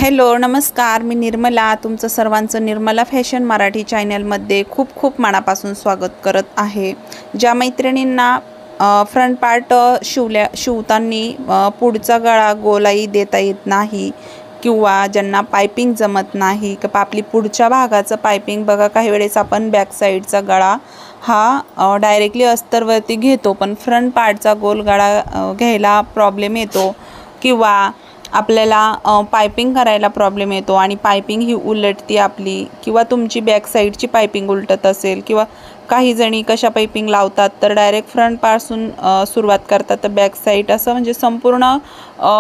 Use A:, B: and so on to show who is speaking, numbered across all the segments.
A: Hello नमस्कार, मी निर्मला तुमचं सर्वांचं निर्मला फॅशन मराठी चॅनलमध्ये खूप खूप मनापासून स्वागत करत आहे। ज्या मैत्रिणींना फ्रंट पार्ट शिवताना पुढचा गळा गोलाई देता येत नाही किंवा ज्यांना पाइपिंग जमत नाही की आपली पुढच्या भागाचं पाइपिंग बघा, काही वेळेस आपण बॅक साईडचा गळा हा डायरेक्टली अस्तरवरती घेतो पण फ्रंट पार्टचा गोल गळा घ्यायला प्रॉब्लेम येतो किंवा आपल्याला पाइपिंग करायला प्रॉब्लेम येतो आणि पाइपिंग ही उलटती आपली किंवा तुमची बॅक साईडची पाइपिंग उलटत असेल किंवा काही जणी कशा पाइपिंग लावतात तर डायरेक्ट फ्रंट पासून सुरुवात करतात तर बॅक साईड असं म्हणजे संपूर्ण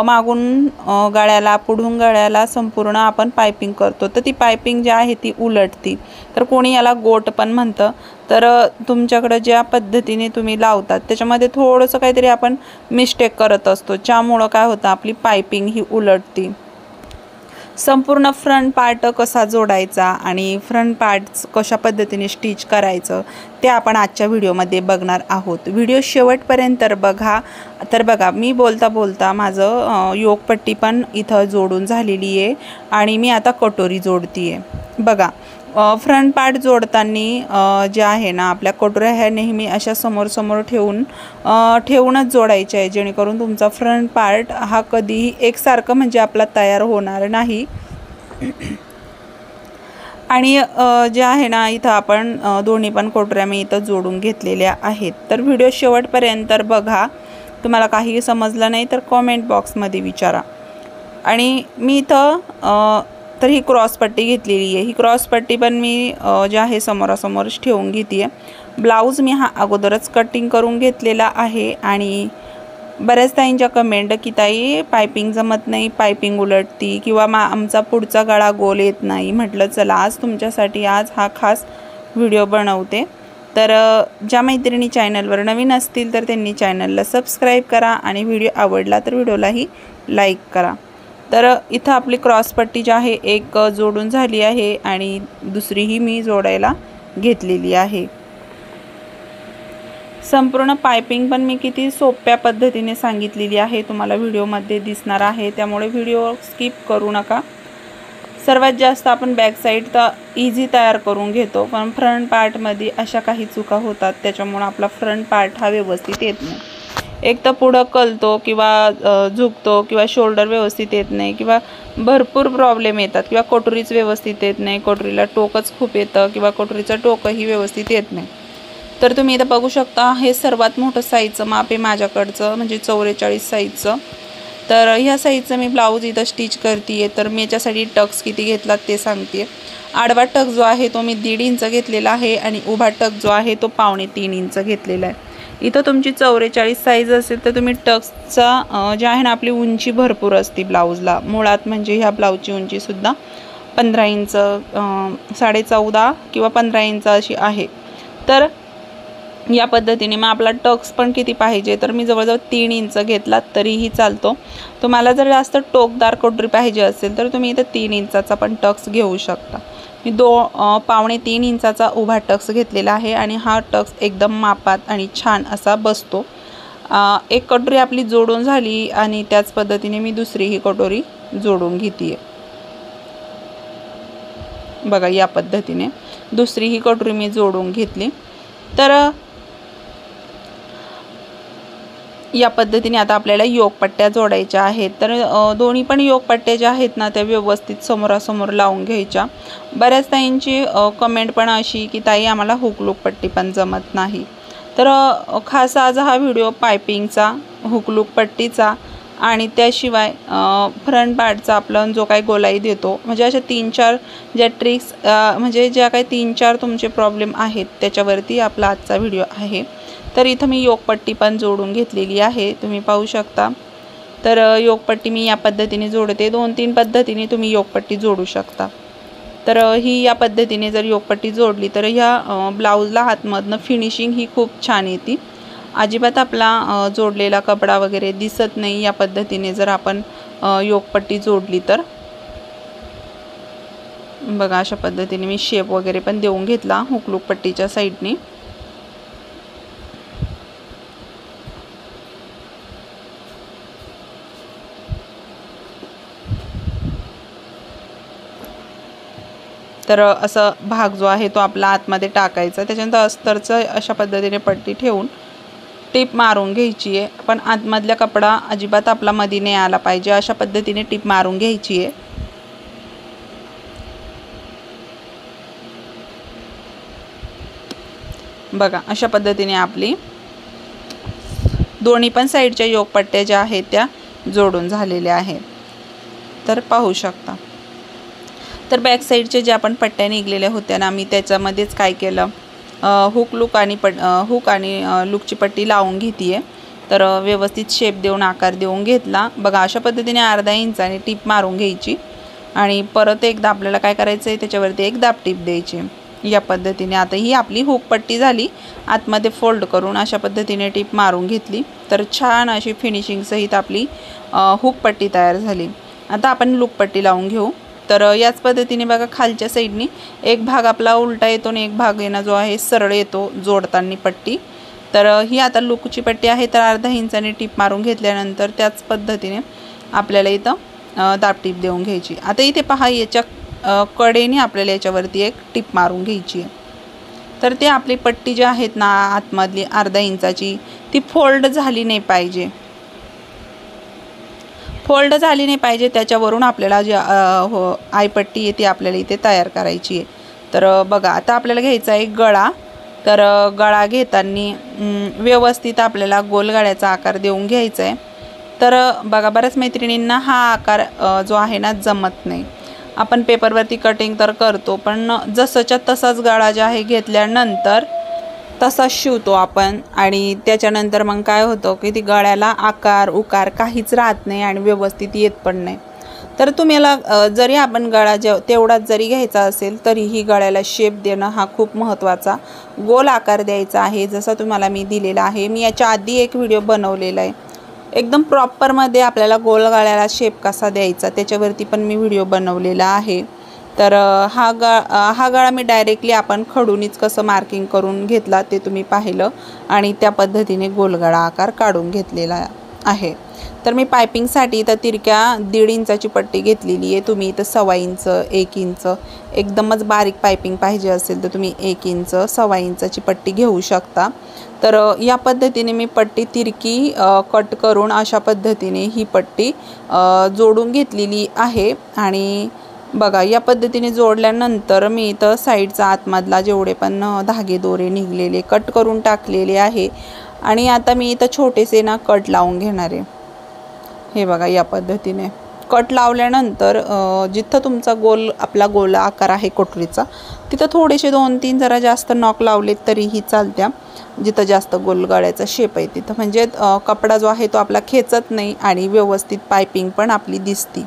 A: मागून गळ्याला पुढून गळ्याला संपूर्ण आपण पाइपिंग करतो तर ती पाइपिंग जी आहे ती उलटती तर कोणी याला गोट पण म्हणतं। तर तुमच्याकडे ज्या पद्धतीने तुम्ही लावतात त्याच्यामध्ये थोडंसं काहीतरी आपण मिस्टेक करत असतो ज्यामुळे काय होतं आपली पाइपिंग ही उलटती। संपूर्ण फ्रंट पार्ट कसा जोडायचा आणि फ्रंट पार्ट कशा पद्धतीने स्टिच करायचं ते आपण आजच्या व्हिडिओमध्ये बघणार आहोत। व्हिडिओ शेवटपर्यंत बघा। तर बघा, मी बोलता बोलता माझं योकपट्टी पण इथं जोडून झालेली आहे आणि मी आता कटोरी जोडतीये। बघा, फ्रंट पार्ट जोडताना जे आहे ना आपल्या कटोऱ्या ह्या नेहमी अशा समोर समोर ठेवूनच जोडायच्या आहे जेणेकरून तुमचा फ्रंट पार्ट हा कधीही एकसारखं म्हणजे आपला तयार होणार नाही। आणि जे आहे ना इथं आपण दोन्ही पण कटोऱ्या मी इथं जोडून घेतलेल्या आहेत। तर व्हिडिओ शेवटपर्यंत बघा, तुम्हाला काही समजलं नाही तर कमेंट बॉक्समध्ये विचारा। आणि मी इथं तर ही क्रॉस पट्टी घेतलेली आहे। ही क्रॉस पट्टी पण मी जे आहे समोरासमोरच ठेवून घेते। ब्लाऊज मी हा अगोदरच कटिंग करून घेतलेला आहे आणि बऱ्याच ताईंच्या कमेंट की ताई पाइपिंग जमत नाही, पाइपिंग उलटती किंवा आमचा पुढचा गळा गोल येत नाही। म्हटलं चला आज तुमच्यासाठी आज हा खास व्हिडिओ बनवते। तर ज्या मैत्रिणी चॅनलवर नवीन असतील तर त्यांनी चॅनलला सबस्क्राईब करा आणि व्हिडिओ आवडला तर व्हिडिओलाही लाईक करा। तर इथं आपली क्रॉस पट्टी जी आहे एक जोडून झाली आहे आणि दुसरीही मी जोडायला घेतलेली आहे। संपूर्ण पाइपिंग पण मी किती सोप्या पद्धतीने सांगितलेली आहे, तुम्हाला व्हिडिओमध्ये दिसणार आहे, त्यामुळे व्हिडिओ स्किप करू नका। सर्वात जास्त आपण बॅक साईड तर इझी तयार करून घेतो पण फ्रंट पार्टमध्ये अशा काही चुका होतात त्याच्यामुळे आपला फ्रंट पार्ट हा व्यवस्थित येत नाही। एक तर पुढं कलतो किंवा झुकतो किंवा शोल्डर व्यवस्थित येत नाही किंवा भरपूर प्रॉब्लेम येतात किंवा कटोरीच व्यवस्थित येत नाही, कटोरीला टोकच खूप येतं किंवा कटोरीचं टोकही व्यवस्थित येत नाही। तर तुम्ही इथं बघू शकता हे सर्वात मोठं साईजचं माप आहे माझ्याकडचं म्हणजे 44 साईजचं। तर ह्या साईजचं मी ब्लाऊज इथं स्टिच करते। तर मी याच्यासाठी टक्स किती घेतला ते सांगते। आडवा टक जो आहे तो मी 1.5 इंच घेतलेला आहे आणि उभा टक जो आहे तो 2.25 इंच घेतलेला आहे। इथं तुमची 44 साईज असेल तर तुम्ही टक्सचा जे आहे ना आपली उंची भरपूर असते ब्लाऊजला, मुळात म्हणजे ह्या ब्लाऊजची उंचीसुद्धा 15 इंच 14.5 किंवा 15 इंच अशी आहे। तर या पद्धतीने मग आपला टक्स पण किती पाहिजे तर मी जवळजवळ 3 इंच घेतला तरीही चालतो। तुम्हाला जर जास्त टोकदार कटोरी पाहिजे असेल तर तुम्ही इथं 3 इंचाचा पण टक्स घेऊ शकता। मी 2.25 इंचाचा उभा टक्स घेतलेला आहे आणि हा टक्स एकदम मापात आणि छान असा बसतो। एक कटोरी आपली जोडून झाली आणि त्याच पद्धतीने मी दुसरीही कटोरी जोडून घेते। बघा, या पद्धतीने दुसरीही कटोरी मी जोडून घेतली। तर या पद्धतीने आता आपल्याला योकपट्ट्या जोडायच्या आहेत। तर दोन्ही पण योकपट्ट्या ज्या आहेत ना त्या व्यवस्थित समोरासमोर लावून घ्यायच्या। बऱ्याच ताईंची कमेंट पण अशी की ताई आम्हाला हुकलूक पट्टी पण जमत नाही। तर खास आज हा व्हिडिओ पाइपिंगचा, हुकलूक पट्टीचा आणि त्याशिवाय फ्रंट पार्टचा आपण जो काही गोलाई देतो म्हणजे अशा 3-4 ज्या ट्रिक्स म्हणजे ज्या काही 3-4 तुमचे प्रॉब्लेम आहेत त्याच्यावरती आपला आजचा व्हिडिओ आहे। तर इथं मी योकपट्टी पण जोडून घेतलेली आहे, तुम्ही पाहू शकता। तर योकपट्टी मी या पद्धतीने जोडते। 2-3 पद्धतीने तुम्ही योकपट्टी जोडू शकता। तर ही या पद्धतीने जर योकपट्टी जोडली तर ह्या ब्लाऊजला हातमधनं फिनिशिंग ही खूप छान येते। अजिबात आपला जोडलेला कपडा वगैरे दिसत नाही या पद्धतीने जर आपण योकपट्टी जोडली तर। बघा, अशा पद्धतीने मी शेप वगैरे पण देऊन घेतला हुकलूक पट्टीच्या साईडने। तर असं भाग जो आहे तो आपला आतमध्ये टाकायचा, त्याच्यानंतर अस्तरचं अशा पद्धतीने पट्टी ठेवून टीप मारून घ्यायची आहे। पण आतमधला कपडा अजिबात आपला मध्ये नाही आला पाहिजे, अशा पद्धतीने टीप मारून घ्यायची आहे। बघा अशा पद्धतीने आपली दोन्ही पण साईडच्या योगपट्ट्या ज्या आहेत त्या जोडून झालेल्या आहेत, तर पाहू शकता। तर बॅक साईडचे ज्या आपण पट्ट्या निघलेल्या होत्या ना, मी त्याच्यामध्येच काय केलं, हुक आणि लूकची पट्टी लावून घेते आहे। तर व्यवस्थित शेप देऊन आकार देऊन घेतला। बघा अशा पद्धतीने अर्धा इंचाने टीप मारून घ्यायची आणि परत एकदा आपल्याला काय करायचं आहे, त्याच्यावरती एक दाब टीप द्यायची या पद्धतीने। आता ही आपली हुक पट्टी झाली, आतमध्ये फोल्ड करून अशा पद्धतीने टीप मारून घेतली, तर छान अशी फिनिशिंग सहित आपली हुक पट्टी तयार झाली। आता आपण लूक पट्टी लावून घेऊ। तर याच पद्धतीने बघा खालच्या साईडनी एक भाग आपला उलटा येतो आणि एक भाग येणं जो आहे सरळ येतो जोडताना पट्टी। तर ही आता लूकची पट्टी आहे, तर अर्धा इंचाने टीप मारून घेतल्यानंतर त्याच पद्धतीने आपल्याला इथं दाब टीप देऊन घ्यायची। आता इथे पहा याच्या कडेने आपल्याला याच्यावरती एक टीप मारून घ्यायची आहे। तर ते आपली पट्टी जी आहेत ना आतमधली अर्धा इंचाची, ती फोल्ड झाली नाही पाहिजे, त्याच्यावरून आपल्याला जी आयपट्टी आहे ती आपल्याला इथे तयार करायची आहे। तर बघा आता आपल्याला घ्यायचा आहे गळा। तर गळा घेताना व्यवस्थित आपल्याला गोल गळ्याचा आकार देऊन घ्यायचा आहे। तर बघा बऱ्याच मैत्रिणींना हा आकार जो आहे ना जमत नाही। आपण पेपरवरती कटिंग तर करतो, पण जसंच्या तसाच गळा जे आहे घेतल्यानंतर तसाच शिवतो आपण, आणि त्याच्यानंतर मग काय होतं की ती गळ्याला आकार उकार काहीच राहत नाही आणि व्यवस्थित येत पण नाही। तर तुम्हाला जरी आपण गळा तेवढाच जरी घ्यायचा असेल तरीही गळ्याला शेप देणं हा खूप महत्त्वाचा, गोल आकार द्यायचा आहे जसा तुम्हाला मी दिलेला आहे। मी याच्या आधी एक व्हिडिओ बनवलेला आहे, एकदम प्रॉपरमध्ये आपल्याला गोल गळ्याला शेप कसा द्यायचा त्याच्यावरती पण मी व्हिडिओ बनवलेला आहे। तर हा गळा मी डायरेक्टली आपण खडूनीच कसं मार्किंग करून घेतला ते तुम्ही पाहिलं, आणि त्या पद्धतीने गोल गळा आकार काढून घेतलेला आहे। तर मी पायपिंगसाठी इथं तिरक्या 1.5 इंचाची पट्टी घेतलेली आहे। तुम्ही इथं 1.25 इंच 1 इंच एकदमच बारीक पायपिंग पाहिजे असेल तर तुम्ही 1 इंच 1.25 इंचाची पट्टी घेऊ शकता। तर या पद्धतीने मी पट्टी तिरकी कट करून अशा पद्धतीने ही पट्टी जोडून घेतलेली आहे। आणि बघा या पद्धतीने जोडल्यानंतर मी इथं साईडचा आतमधला जेवढे पण धागे दोरे निघलेले कट करून टाकलेले आहे, आणि आता मी इथं छोटेसे ना कट लावून घेणार आहे। हे बघा या पद्धतीने कट लावल्यानंतर जिथं तुमचा आपला गोल आकार आहे कोटरीचा, तिथं थोडेसे 2-3 जरा जास्त नॉक लावलेत तरीही चालत्या, जिथं जास्त गोल गळ्याचा शेप आहे तिथं, म्हणजे कपडा जो आहे तो आपला खेचत नाही आणि व्यवस्थित पायपिंग पण आपली दिसती।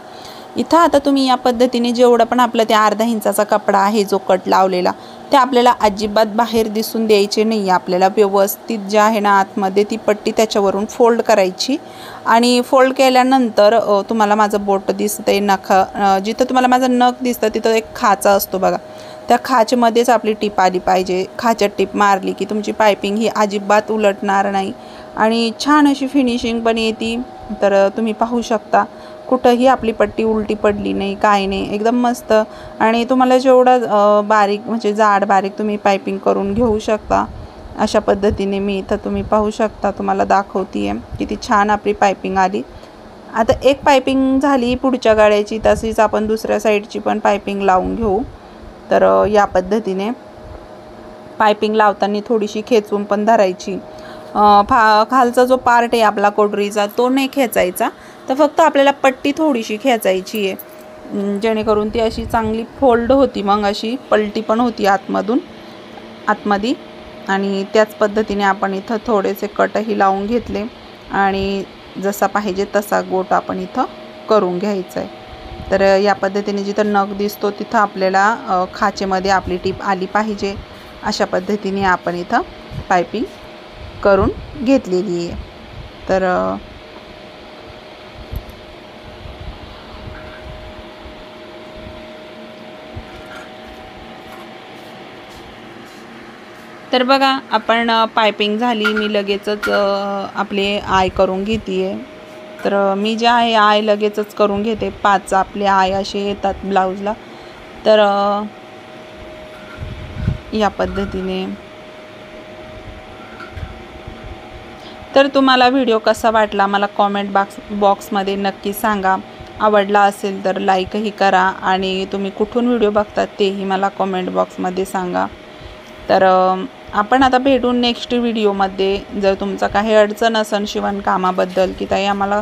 A: इथं आता तुम्ही या पद्धतीने जेवढं पण आपलं ते अर्धा इंचाचा कपडा आहे जो कट लावलेला, ते आपल्याला अजिबात बाहेर दिसून द्यायचे नाही। आपल्याला व्यवस्थित जे आहे ना आतमध्ये ती पट्टी त्याच्यावरून फोल्ड करायची, आणि फोल्ड केल्यानंतर तुम्हाला माझं बोट दिसतंय, जिथं तुम्हाला माझं नख दिसतं तिथं एक खाचा असतो बघा, त्या खाचेमध्येच आपली टीप आली पाहिजे। खाच्यात टीप मारली की तुमची पायपिंग ही अजिबात उलटणार नाही आणि छान अशी फिनिशिंग पण येते। तर तुम्ही पाहू शकता कुठंही आपली पट्टी उलटी पडली नाही, काय नाही, एकदम मस्त। आणि तुम्हाला जेवढं बारीक म्हणजे जाड बारीक तुम्ही पायपिंग करून घेऊ शकता अशा पद्धतीने मी इथं तुम्ही पाहू शकता, तुम्हाला दाखवते आहे किती छान आपली पायपिंग आली। आता एक पायपिंग झाली पुढच्या गळ्याची, तशीच आपण दुसऱ्या साईडची पण पायपिंग लावून घेऊ। तर या पद्धतीने पायपिंग लावताना थोडीशी खेचून पण धरायची। खालचा जो पार्ट आहे आपला कोटरीचा तो नाही खेचायचा, तर फक्त आपल्याला पट्टी थोडीशी खेचायची आहे, जेणेकरून ती अशी चांगली फोल्ड होती, मग अशी पलटी पण होती आतमध्ये। आणि त्याच पद्धतीने आपण इथं थोडेसे कटही लावून घेतले आणि जसा पाहिजे तसा गोट आपण इथं करून घ्यायचा आहे। तर या पद्धतीने जिथं नख दिसतो तिथं आपल्याला खाचेमध्ये आपली टीप आली पाहिजे, अशा पद्धतीने आपण इथं पायपिंग करून घेतलेली आहे। तर बघा आपण पायपिंग झाली, मी लगेचच आपले आय करून घेते आहे। तर मी जे आहे आय लगेचच करून घेते, 5 आपले आय असे येतात ब्लाऊजला। तर या पद्धतीने। तर तुम्हाला व्हिडिओ कसा वाटला मला कॉमेंट बॉक्समध्ये नक्की सांगा। आवडला असेल तर लाईकही करा आणि तुम्ही कुठून व्हिडिओ बघतात तेही मला कॉमेंट बॉक्समध्ये सांगा। तर आपण आता भेटू नेक्स्ट व्हिडिओमध्ये। जर तुमचा काही अडचण असेल शिवणकामाबद्दल की ताई आम्हाला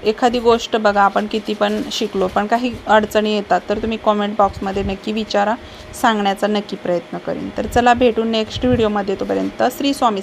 A: एखादी गोष्ट बघा आपण किती पण शिकलो पण काही अडचणी येतात तर तुम्ही कॉमेंट बॉक्समध्ये नक्की विचारा, सांगण्याचा नक्की प्रयत्न करीन। तर चला भेटू नेक्स्ट व्हिडिओमध्ये, तोपर्यंत श्री स्वामी